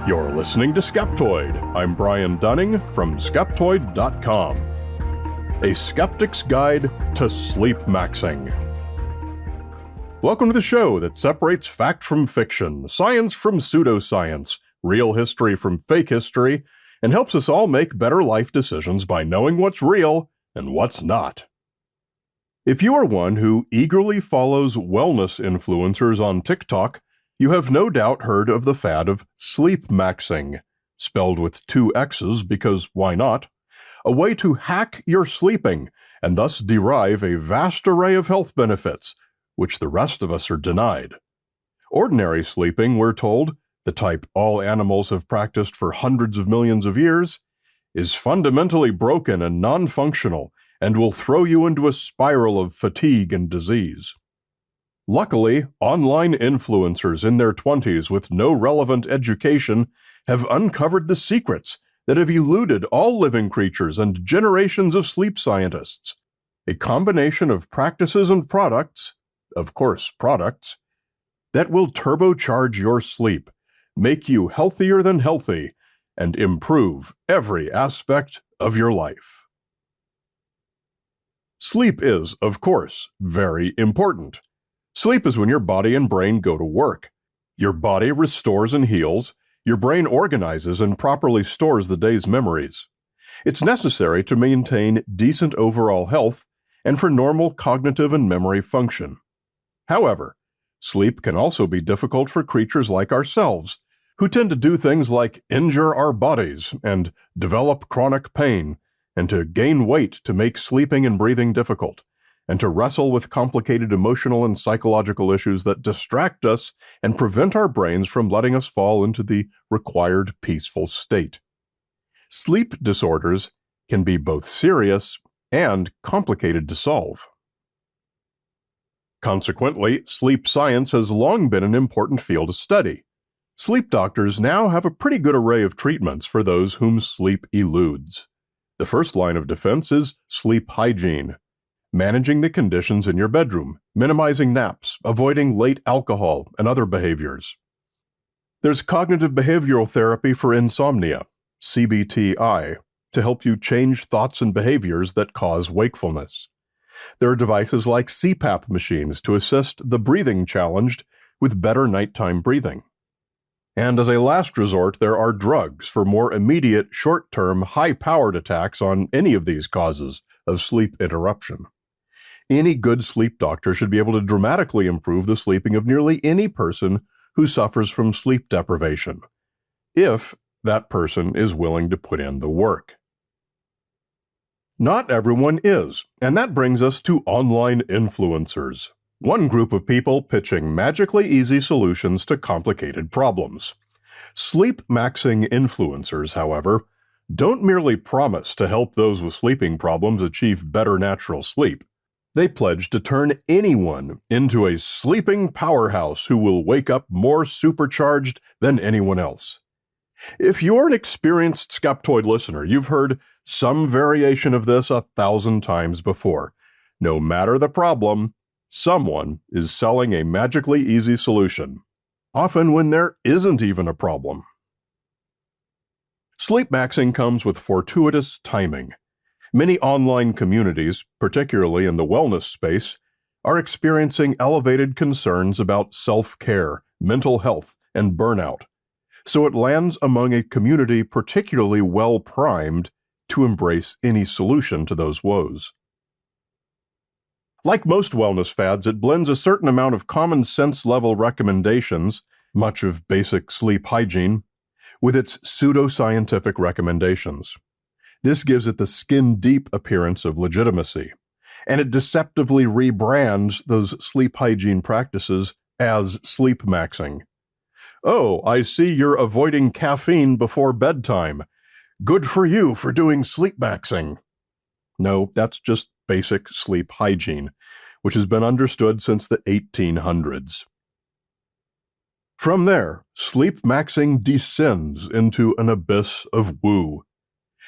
You're listening to Skeptoid. I'm Brian Dunning from Skeptoid.com. A skeptic's guide to sleepmaxing. Welcome to the show that separates fact from fiction, science from pseudoscience, real history from fake history, and helps us all make better life decisions by knowing what's real and what's not. If you are one who eagerly follows wellness influencers on TikTok, you have no doubt heard of the fad of sleepmaxing, spelled with 2 X's because why not? A way to hack your sleeping and thus derive a vast array of health benefits, which the rest of us are denied. Ordinary sleeping, we're told, the type all animals have practiced for hundreds of millions of years, is fundamentally broken and non-functional and will throw you into a spiral of fatigue and disease. Luckily, online influencers in their 20s with no relevant education have uncovered the secrets that have eluded all living creatures and generations of sleep scientists. A combination of practices and products, of course products, that will turbocharge your sleep, make you healthier than healthy, and improve every aspect of your life. Sleep is, of course, very important. Sleep is when your body and brain go to work. Your body restores and heals, your brain organizes and properly stores the day's memories. It's necessary to maintain decent overall health and for normal cognitive and memory function. However, sleep can also be difficult for creatures like ourselves, who tend to do things like injure our bodies and develop chronic pain, and to gain weight to make sleeping and breathing difficult, and to wrestle with complicated emotional and psychological issues that distract us and prevent our brains from letting us fall into the required peaceful state. Sleep disorders can be both serious and complicated to solve. Consequently, sleep science has long been an important field of study. Sleep doctors now have a pretty good array of treatments for those whom sleep eludes. The first line of defense is sleep hygiene. Managing the conditions in your bedroom, minimizing naps, avoiding late alcohol, and other behaviors. There's cognitive behavioral therapy for insomnia, CBTI, to help you change thoughts and behaviors that cause wakefulness. There are devices like CPAP machines to assist the breathing challenged with better nighttime breathing. And as a last resort, there are drugs for more immediate, short-term, high-powered attacks on any of these causes of sleep interruption. Any good sleep doctor should be able to dramatically improve the sleeping of nearly any person who suffers from sleep deprivation, if that person is willing to put in the work. Not everyone is, and that brings us to online influencers, one group of people pitching magically easy solutions to complicated problems. Sleepmaxing influencers, however, don't merely promise to help those with sleeping problems achieve better natural sleep. They pledge to turn anyone into a sleeping powerhouse who will wake up more supercharged than anyone else. If you're an experienced Skeptoid listener, you've heard some variation of this 1,000 times before. No matter the problem, someone is selling a magically easy solution, often when there isn't even a problem. Sleepmaxing comes with fortuitous timing. Many online communities, particularly in the wellness space, are experiencing elevated concerns about self-care, mental health, and burnout, so it lands among a community particularly well-primed to embrace any solution to those woes. Like most wellness fads, it blends a certain amount of common-sense level recommendations, much of basic sleep hygiene, with its pseudoscientific recommendations. This gives it the skin-deep appearance of legitimacy, and it deceptively rebrands those sleep hygiene practices as sleepmaxing. Oh, I see you're avoiding caffeine before bedtime. Good for you for doing sleepmaxing. No, that's just basic sleep hygiene, which has been understood since the 1800s. From there, sleepmaxing descends into an abyss of woo.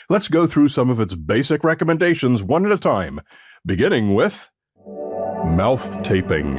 Let's go through some of its basic recommendations one at a time, beginning with mouth taping.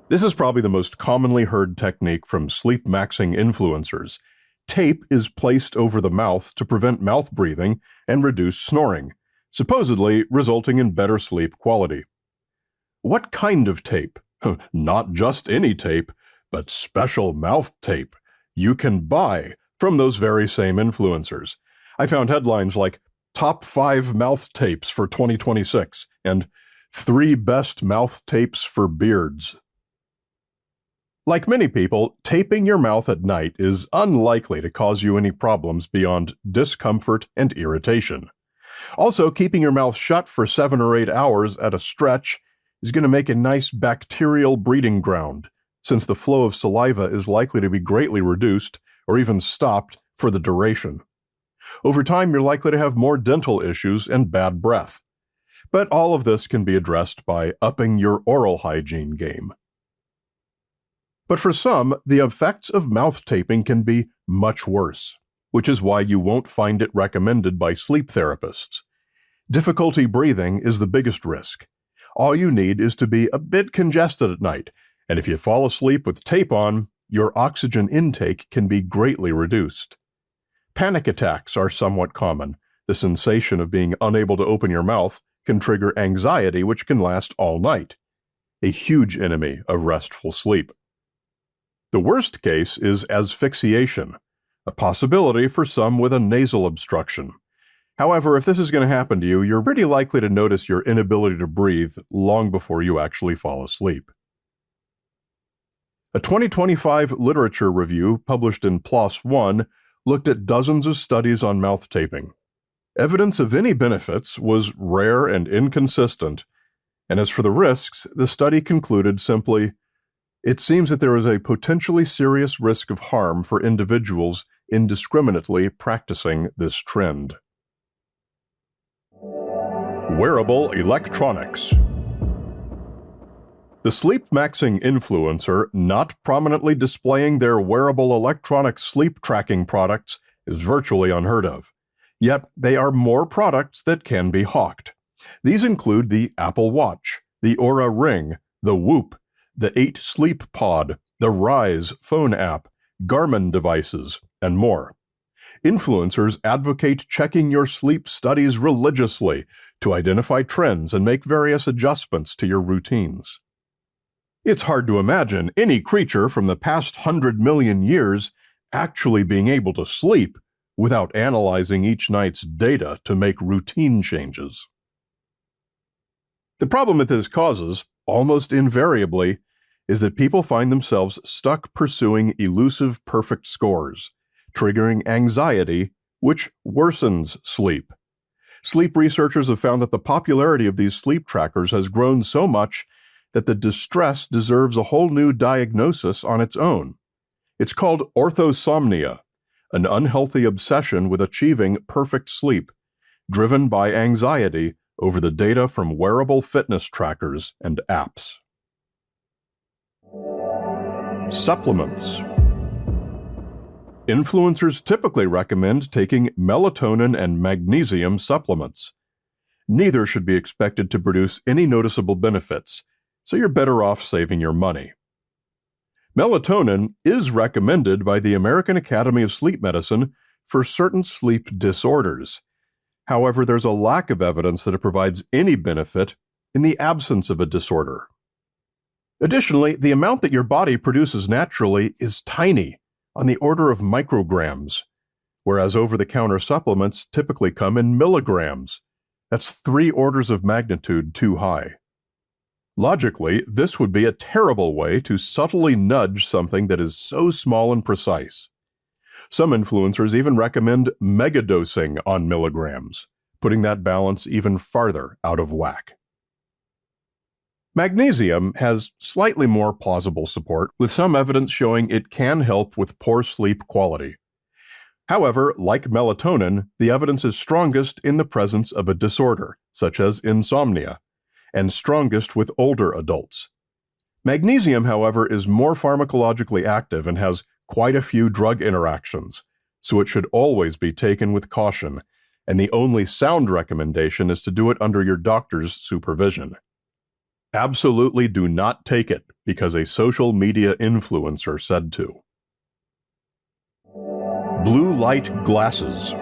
This is probably the most commonly heard technique from sleepmaxxing influencers. Tape is placed over the mouth to prevent mouth breathing and reduce snoring, supposedly resulting in better sleep quality. What kind of tape? Not just any tape, but special mouth tape you can buy from those very same influencers. I found headlines like Top 5 Mouth Tapes for 2026 and 3 Best Mouth Tapes for Beards. Like many people, taping your mouth at night is unlikely to cause you any problems beyond discomfort and irritation. Also, keeping your mouth shut for 7 or 8 hours at a stretch is going to make a nice bacterial breeding ground, since the flow of saliva is likely to be greatly reduced or even stopped for the duration. Over time, you're likely to have more dental issues and bad breath. But all of this can be addressed by upping your oral hygiene game. But for some, the effects of mouth taping can be much worse, which is why you won't find it recommended by sleep therapists. Difficulty breathing is the biggest risk. All you need is to be a bit congested at night, and if you fall asleep with tape on, your oxygen intake can be greatly reduced. Panic attacks are somewhat common. The sensation of being unable to open your mouth can trigger anxiety, which can last all night, a huge enemy of restful sleep. The worst case is asphyxiation, a possibility for some with a nasal obstruction. However, if this is going to happen to you, you're pretty likely to notice your inability to breathe long before you actually fall asleep. A 2025 literature review published in PLOS One looked at dozens of studies on mouth taping. Evidence of any benefits was rare and inconsistent, and as for the risks, the study concluded simply, it seems that there is a potentially serious risk of harm for individuals indiscriminately practicing this trend. Wearable electronics. The Sleepmaxxing influencer not prominently displaying their wearable electronic sleep tracking products is virtually unheard of. Yet, they are more products that can be hawked. These include the Apple Watch, the Oura Ring, the Whoop, the 8 Sleep Pod, the Rise phone app, Garmin devices, and more. Influencers advocate checking your sleep studies religiously to identify trends and make various adjustments to your routines. It's hard to imagine any creature from the past 100 million years actually being able to sleep without analyzing each night's data to make routine changes. The problem that this causes, almost invariably, is that people find themselves stuck pursuing elusive perfect scores, triggering anxiety, which worsens sleep. Sleep researchers have found that the popularity of these sleep trackers has grown so much that the distress deserves a whole new diagnosis on its own. It's called orthosomnia, an unhealthy obsession with achieving perfect sleep, driven by anxiety over the data from wearable fitness trackers and apps. Supplements. Influencers typically recommend taking melatonin and magnesium supplements. Neither should be expected to produce any noticeable benefits, so you're better off saving your money. Melatonin is recommended by the American Academy of Sleep Medicine for certain sleep disorders. However, there's a lack of evidence that it provides any benefit in the absence of a disorder. Additionally, the amount that your body produces naturally is tiny, on the order of micrograms, whereas over-the-counter supplements typically come in milligrams. That's 3 orders of magnitude too high. Logically, this would be a terrible way to subtly nudge something that is so small and precise. Some influencers even recommend megadosing on milligrams, putting that balance even farther out of whack. Magnesium has slightly more plausible support, with some evidence showing it can help with poor sleep quality. However, like melatonin, the evidence is strongest in the presence of a disorder, such as insomnia, and strongest with older adults. Magnesium, however, is more pharmacologically active and has quite a few drug interactions, so it should always be taken with caution, and the only sound recommendation is to do it under your doctor's supervision. Absolutely do not take it because a social media influencer said to. Blue light glasses.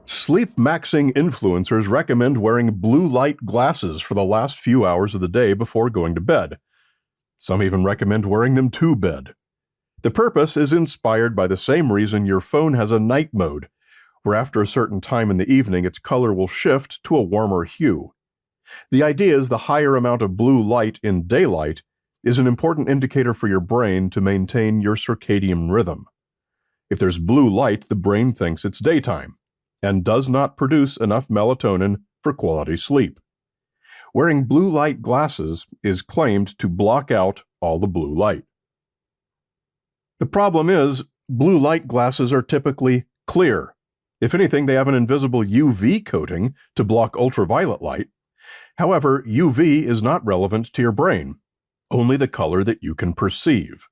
Sleepmaxxing influencers recommend wearing blue light glasses for the last few hours of the day before going to bed. Some even recommend wearing them to bed. The purpose is inspired by the same reason your phone has a night mode, where after a certain time in the evening its color will shift to a warmer hue. The idea is the higher amount of blue light in daylight is an important indicator for your brain to maintain your circadian rhythm. If there's blue light, the brain thinks it's daytime and does not produce enough melatonin for quality sleep. Wearing blue light glasses is claimed to block out all the blue light. The problem is, blue light glasses are typically clear. If anything, they have an invisible UV coating to block ultraviolet light. However, UV is not relevant to your brain, only the color that you can perceive.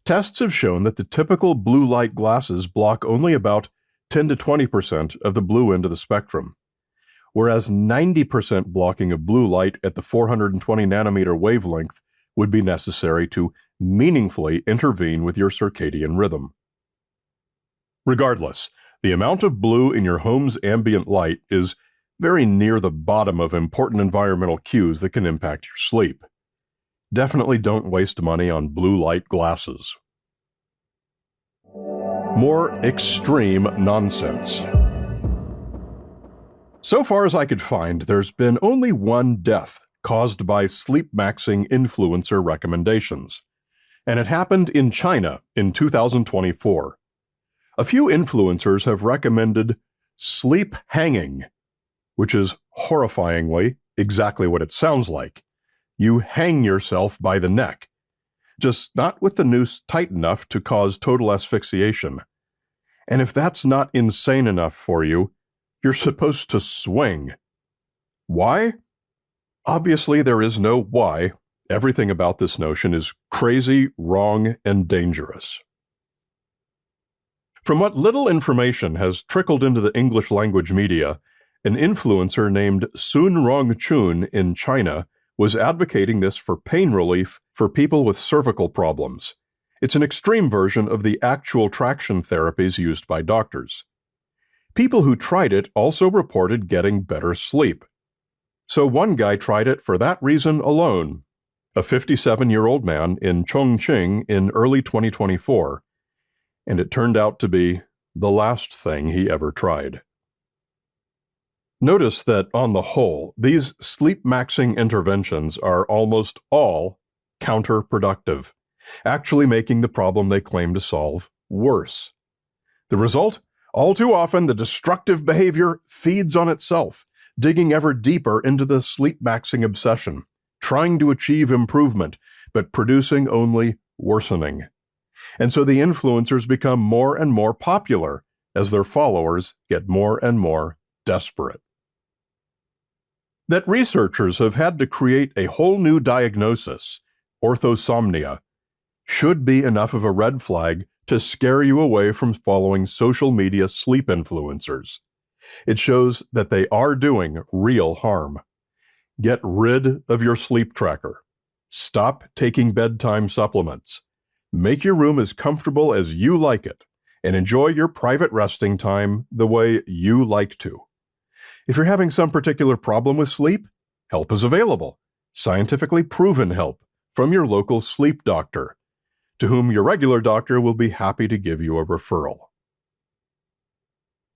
Tests have shown that the typical blue light glasses block only about 10 to 20% of the blue end of the spectrum, whereas 90% blocking of blue light at the 420 nanometer wavelength would be necessary to meaningfully intervene with your circadian rhythm. Regardless, the amount of blue in your home's ambient light is very near the bottom of important environmental cues that can impact your sleep. Definitely don't waste money on blue light glasses. More extreme nonsense. So far as I could find, there's been only one death caused by Sleepmaxxing influencer recommendations, and it happened in China in 2024. A few influencers have recommended sleep hanging, which is horrifyingly exactly what it sounds like. You hang yourself by the neck, just not with the noose tight enough to cause total asphyxiation. And if that's not insane enough for you, you're supposed to swing. Why? Obviously, there is no why. Everything about this notion is crazy, wrong, and dangerous. From what little information has trickled into the English language media, an influencer named Sun Rongchun in China was advocating this for pain relief for people with cervical problems. It's an extreme version of the actual traction therapies used by doctors. People who tried it also reported getting better sleep. So one guy tried it for that reason alone, a 57-year-old man in Chongqing in early 2024, and it turned out to be the last thing he ever tried. Notice that, on the whole, these sleep-maxing interventions are almost all counterproductive, actually making the problem they claim to solve worse. The result? All too often, the destructive behavior feeds on itself, digging ever deeper into the sleep-maxing obsession, trying to achieve improvement, but producing only worsening. And so the influencers become more and more popular as their followers get more and more desperate. That researchers have had to create a whole new diagnosis, orthosomnia, should be enough of a red flag to scare you away from following social media sleep influencers. It shows that they are doing real harm. Get rid of your sleep tracker. Stop taking bedtime supplements. Make your room as comfortable as you like it, and enjoy your private resting time the way you like to. If you're having some particular problem with sleep, help is available. Scientifically proven help from your local sleep doctor, to whom your regular doctor will be happy to give you a referral.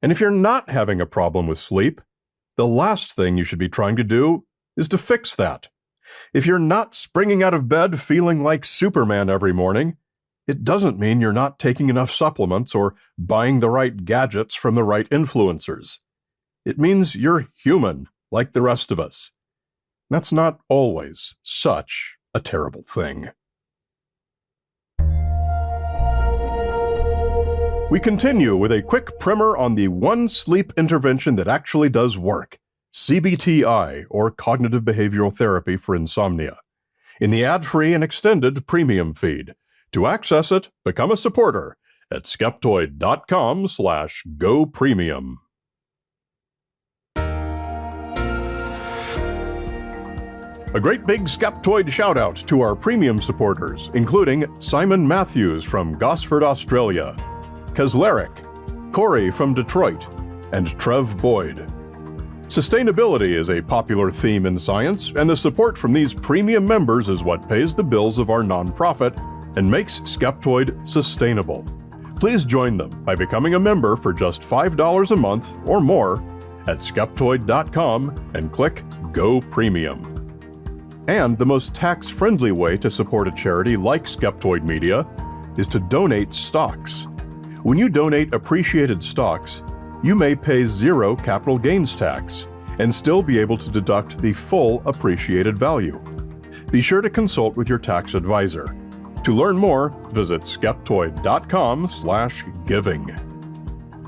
And if you're not having a problem with sleep, the last thing you should be trying to do is to fix that. If you're not springing out of bed feeling like Superman every morning, it doesn't mean you're not taking enough supplements or buying the right gadgets from the right influencers. It means you're human, like the rest of us. That's not always such a terrible thing. We continue with a quick primer on the one sleep intervention that actually does work, CBTI, or Cognitive Behavioral Therapy for Insomnia, in the ad-free and extended premium feed. To access it, become a supporter at Skeptoid.com/GoPremium. A great big Skeptoid shout-out to our premium supporters, including Simon Matthews from Gosford, Australia, Kesleric, Corey from Detroit, and Trev Boyd. Sustainability is a popular theme in science, and the support from these premium members is what pays the bills of our nonprofit and makes Skeptoid sustainable. Please join them by becoming a member for just $5 a month or more at Skeptoid.com and click Go Premium. And the most tax-friendly way to support a charity like Skeptoid Media is to donate stocks. When you donate appreciated stocks, you may pay zero capital gains tax and still be able to deduct the full appreciated value. Be sure to consult with your tax advisor. To learn more, visit Skeptoid.com/giving.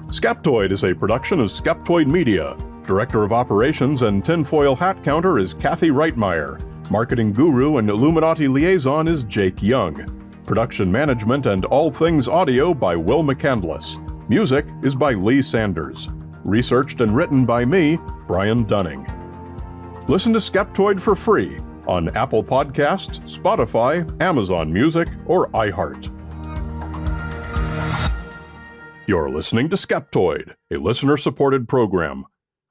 Skeptoid is a production of Skeptoid Media. Director of Operations and Tinfoil Hat Counter is Kathy Reitmeyer. Marketing Guru and Illuminati Liaison is Jake Young. Production Management and All Things Audio by Will McCandless. Music is by Lee Sanders. Researched and written by me, Brian Dunning. Listen to Skeptoid for free on Apple Podcasts, Spotify, Amazon Music, or iHeart. You're listening to Skeptoid, a listener-supported program.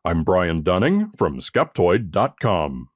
I'm Brian Dunning from Skeptoid.com.